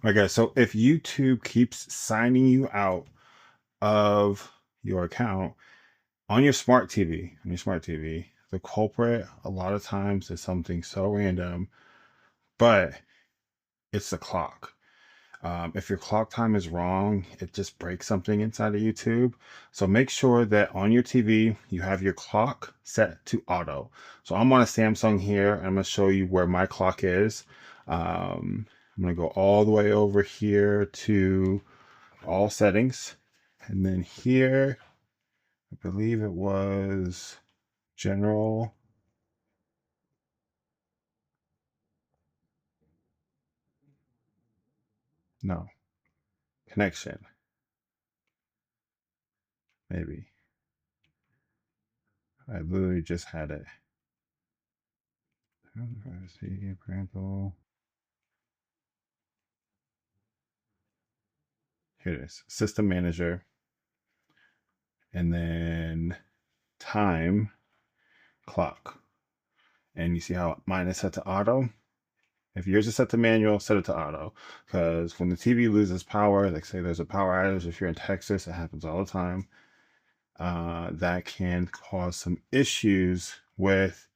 Okay, so if YouTube keeps signing you out of your account on your smart TV, the culprit a lot of times is something so random, but it's the clock. If your clock time is wrong, it just breaks something inside of YouTube. So make sure that on your TV, you have your clock set to auto. So I'm on a Samsung here. And I'm going to show you where my clock is. I'm going to go all the way over here to all settings. And then here, I believe it was general. No, connection, maybe. I literally just had it. See, parental. Here it is, system manager, and then time, clock. And you see how mine is set to auto? If yours is set to manual, set it to auto. Because when the TV loses power, like say there's a power outage, if you're in Texas, it happens all the time. That can cause some issues with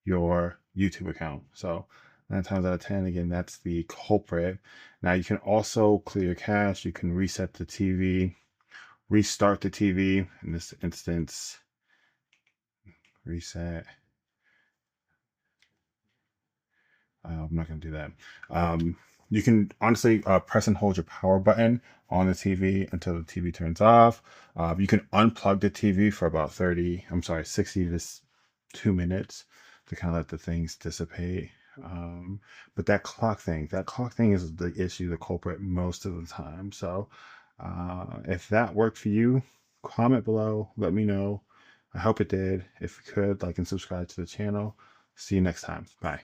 your YouTube account. So 9 times out of 10, again, that's the culprit. Now you can also clear your cache. You can reset the TV, restart the TV. In this instance, reset. I'm not going to do that. You can honestly press and hold your power button on the TV until the TV turns off. You can unplug the TV for about 60 to 2 minutes to kind of let the things dissipate. But that clock thing is the issue, the culprit most of the time. So if that worked for you, comment below, let me know. I hope it did. If you could, like and subscribe to the channel. See you next time. Bye.